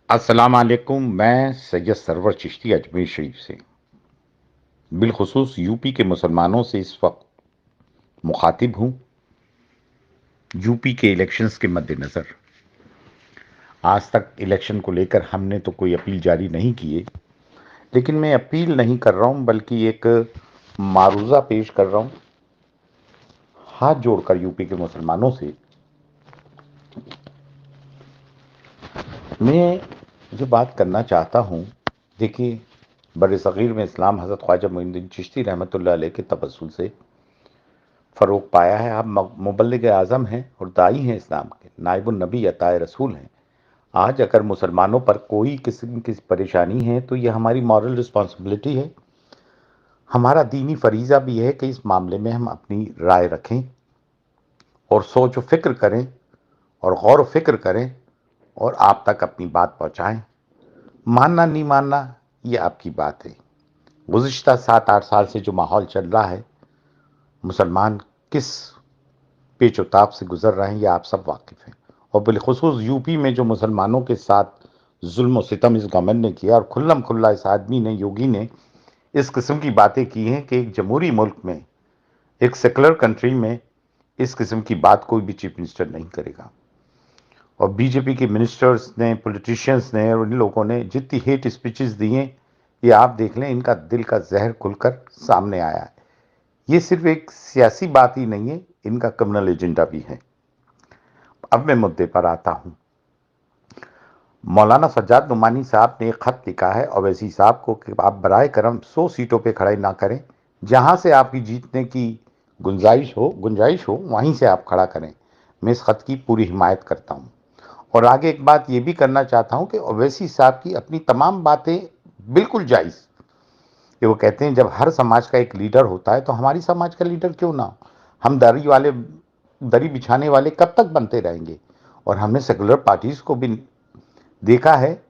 अस्सलाम वालेकुम। मैं सैयद सरवर चिश्ती अजमेर शरीफ से बिलखुसूस यूपी के मुसलमानों से इस वक्त मुखातिब हूँ। यूपी के इलेक्शंस के मद्देनज़र आज तक इलेक्शन को लेकर हमने तो कोई अपील जारी नहीं की है, लेकिन मैं अपील नहीं कर रहा हूँ बल्कि एक मारूज़ा पेश कर रहा हूँ हाथ जोड़कर यूपी के मुसलमानों से। मैं जो बात करना चाहता हूँ, देखिए, बरसग़ीर में इस्लाम हज़रत ख्वाजा मोइनुद्दीन चिश्ती रहमतुल्लाह अलैह के तवस्सुल से फ़रोग़ पाया है। आप मुबल्लिग़ आज़म हैं और दाई हैं इस्लाम के, नाइबुन नबी अताए रसूल हैं। आज अगर मुसलमानों पर कोई किस्म की परेशानी है तो ये हमारी मॉरल रिस्पॉन्सिबिलिटी है। हमारा दीनी फरीज़ा भी है कि इस मामले में हम अपनी राय रखें और सोच व फ़िक्र करें और गौर व फ़िक्र करें और आप तक अपनी बात पहुँचाएँ। मानना नहीं मानना ये आपकी बात है। गुज़िश्ता 7-8 साल से जो माहौल चल रहा है, मुसलमान किस पेच-व-ताब से गुज़र रहे हैं, ये आप सब वाकिफ़ हैं। और बिलख़ुसूस यूपी में जो मुसलमानों के साथ ज़ुल्म व सितम इस गवर्नमेंट ने किया और खुल्लम-खुल्ला इस आदमी ने, योगी ने इस किस्म की बातें की हैं कि एक जमहूरी मुल्क में, एक सेकुलर कंट्री में इस किस्म की बात कोई भी चीफ मिनिस्टर नहीं करेगा। और बीजेपी के मिनिस्टर्स ने, पॉलिटिशियंस ने और इन लोगों ने जितनी हेट स्पीचेस दी हैं, ये आप देख लें, इनका दिल का ज़हर खुलकर सामने आया है। ये सिर्फ एक सियासी बात ही नहीं है, इनका क्रिमिनल एजेंडा भी है। अब मैं मुद्दे पर आता हूँ। मौलाना सज्जाद नुमानी साहब ने एक ख़त लिखा है अवैसी साहब को कि आप बराए करम 100 सीटों पे खड़े ना करें, जहाँ से आपकी जीतने की गुंजाइश हो वहीं से आप खड़ा करें। मैं इस ख़त की पूरी हिमायत करता हूँ। और आगे एक बात ये भी करना चाहता हूँ कि अवैसी साहब की अपनी तमाम बातें बिल्कुल जायज़, कि वो कहते हैं जब हर समाज का एक लीडर होता है तो हमारी समाज का लीडर क्यों ना हो। हम दरी बिछाने वाले कब तक बनते रहेंगे। और हमने सेकुलर पार्टीज़ को भी देखा है।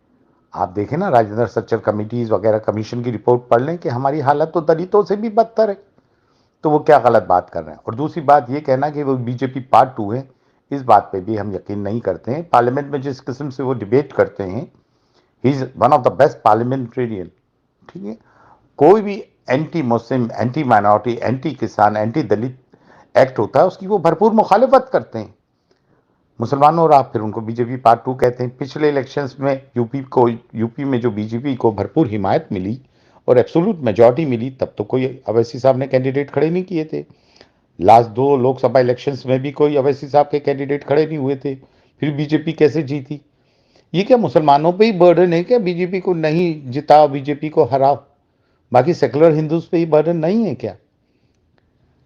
आप देखें ना, राजेंद्र सच्चर कमिटीज़ वगैरह कमीशन की रिपोर्ट पढ़ लें कि हमारी हालत तो दलितों से भी बदतर है। तो वो क्या गलत बात कर रहे हैं। और दूसरी बात ये कहना कि वो बीजेपी पार्ट 2 है, इस बात पे भी हम यकीन नहीं करते हैं। पार्लियामेंट में जिस किस्म से वो डिबेट करते हैं, he is one of the best parliamentarian. ठीक है, कोई भी anti Muslim, anti minority, anti किसान, एंटी दलित एक्ट होता है, उसकी वो भरपूर मुखालिफत करते हैं मुसलमानों। और आप फिर उनको बीजेपी पार्ट 2 कहते हैं। पिछले इलेक्शंस में यूपी में जो बीजेपी को भरपूर हिमायत मिली और एब्सोल्यूट मेजॉरिटी मिली, तब तो कोई अवैसी साहब ने कैंडिडेट खड़े नहीं किए थे। लास्ट 2 लोकसभा इलेक्शंस में भी कोई अवैसी साहब के कैंडिडेट खड़े नहीं हुए थे। फिर बीजेपी कैसे जीती। ये क्या मुसलमानों पे ही बर्डन है क्या, बीजेपी को नहीं जिताओ, बीजेपी को हराओ? बाकी सेकुलर हिंदूज पे ही बर्डन नहीं है क्या?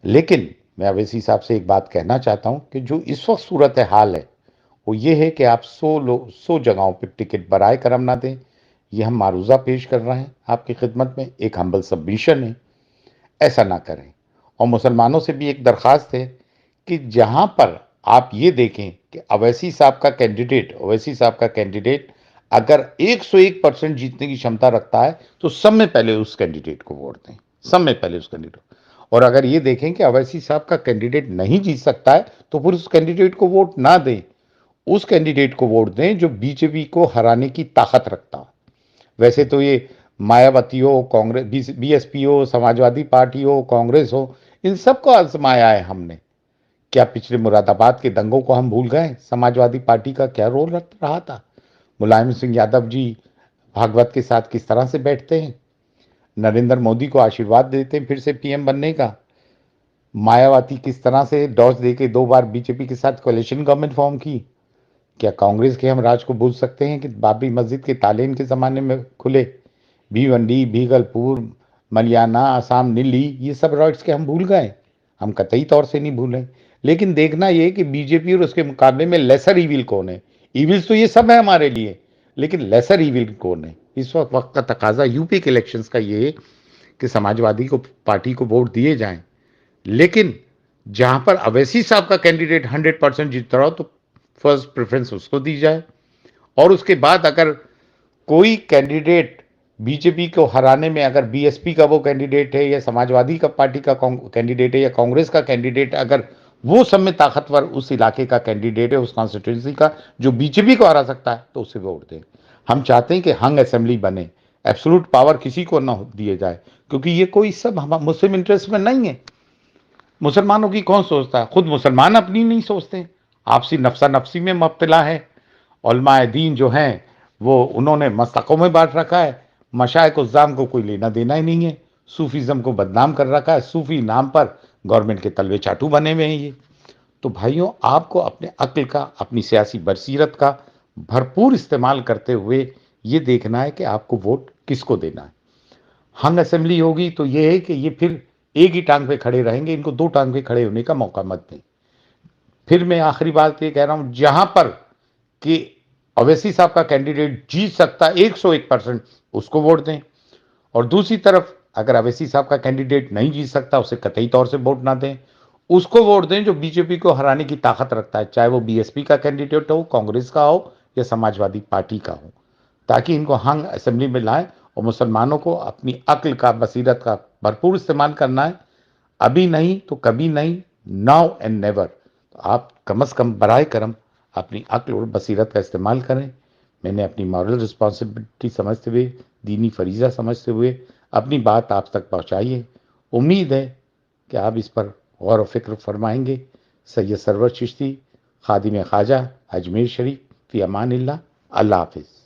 लेकिन मैं अवैसी साहब से एक बात कहना चाहता हूं कि जो इस वक्त सूरत हाल है वो ये है कि आप 100 जगहों पर टिकट बराए करम ना दें। ये हम मारूजा पेश कर रहे हैं आपकी खिदमत में, एक हम्बल सबमिशन है, ऐसा ना करें। और मुसलमानों से भी एक दरख्वास्त है कि जहां पर आप ये देखें कि अवैसी साहब का कैंडिडेट अगर 101% जीतने की क्षमता रखता है तो सब में पहले उस कैंडिडेट को वोट दें, सब में पहले उस कैंडिडेट। और अगर ये देखें कि अवैसी साहब का कैंडिडेट नहीं जीत सकता है तो फिर उस कैंडिडेट को वोट ना दें, उस कैंडिडेट को वोट दें जो बीजेपी को हराने की ताकत रखता हो। वैसे तो ये मायावती हो, कांग्रेस, बीएसपी हो, समाजवादी पार्टी हो, कांग्रेस हो, इन सबको आजमाया है हमने। क्या पिछले मुरादाबाद के दंगों को हम भूल गए? समाजवादी पार्टी का क्या रोल रहा था? मुलायम सिंह यादव जी भागवत के साथ किस तरह से बैठते हैं, नरेंद्र मोदी को आशीर्वाद देते हैं फिर से पीएम बनने का। मायावती किस तरह से डॉस देके 2 बार बीजेपी के साथ कोalition गवर्नमेंट फॉर्म की। क्या कांग्रेस के हम राज को भूल सकते हैं कि बाबरी मस्जिद के ताले इनके ज़माने में खुले? भिवंडी, भीगलपुर, मलियाना, आसाम, नीली, ये सब राइट्स के हम भूल गए? हम कतई तौर से नहीं भूले। लेकिन देखना ये कि बीजेपी और उसके मुकाबले में लेसर ईविल कौन है। ईविल्स तो ये सब है हमारे लिए, लेकिन लेसर ईविल कौन है? इस वक्त का तकाजा यूपी के इलेक्शंस का ये है कि समाजवादी को पार्टी को वोट दिए जाएं, लेकिन जहां पर अवैसी साहब का कैंडिडेट 100% जीत रहा हो तो फर्स्ट प्रेफरेंस उसको दी जाए। और उसके बाद अगर कोई कैंडिडेट बीजेपी को हराने में, अगर बीएसपी का वो कैंडिडेट है या समाजवादी का पार्टी का कैंडिडेट है या कांग्रेस का कैंडिडेट, अगर वो सब में ताकतवर उस इलाके का कैंडिडेट है, उस कॉन्स्टिट्यूंसी का, जो बीजेपी को हरा सकता है, तो उसे वोट दें। हम चाहते हैं कि हंग असेंबली बने, एब्सोल्यूट पावर किसी को ना दिए जाए, क्योंकि ये कोई सब हम मुस्लिम इंटरेस्ट में नहीं है। मुसलमानों की कौन सोचता है? खुद मुसलमान अपनी नहीं सोचते, आपसी नफसा नफसी में मुब्तला है। उलमाए दीन जो हैं वो उन्होंने मस्तकों में बांट रखा है, मशाइख उज़्ज़ाम को कोई लेना देना ही नहीं है, सूफीज़्म को बदनाम कर रखा है, सूफी नाम पर गवर्नमेंट के तलवे चाटू बने हुए हैं ये। तो भाइयों, आपको अपने अक्ल का, अपनी सियासी बसीरत का भरपूर इस्तेमाल करते हुए ये देखना है कि आपको वोट किसको देना है। हंग असेंबली होगी तो ये है कि ये फिर एक ही टांग पे खड़े रहेंगे, इनको दो टांग पे खड़े होने का मौका मत दें। फिर मैं आखिरी बात ये कह रहा हूं, जहां पर कि अवैसी साहब का कैंडिडेट जीत सकता है 101%, उसको वोट दें। और दूसरी तरफ अगर अवैसी साहब का कैंडिडेट नहीं जीत सकता, उसे कतई तौर से वोट ना दें, उसको वोट दें जो बीजेपी को हराने की ताकत रखता है, चाहे वो बीएसपी का कैंडिडेट हो, कांग्रेस का हो या समाजवादी पार्टी का हो, ताकि इनको हंग असेंबली में लाएं। और मुसलमानों को अपनी अक्ल का, बसीरत का भरपूर इस्तेमाल करना है, अभी नहीं तो कभी नहीं, नाउ एंड नेवर। तो आप कम से कम बराए करम अपनी अक्ल और बसीरत का इस्तेमाल करें। मैंने अपनी मॉरल रिस्पॉन्सिबिलिटी समझते हुए, दीनी फरीज़ा समझते हुए अपनी बात आप तक पहुंचाई है। उम्मीद है कि आप इस पर गौर व फिक्र फरमाएंगे। सैयद सरवर चिश्ती, खादिम ख्वाजा, अजमेर शरीफ, फ़ी अमानिल्लाह। अल्लाह हाफिज़।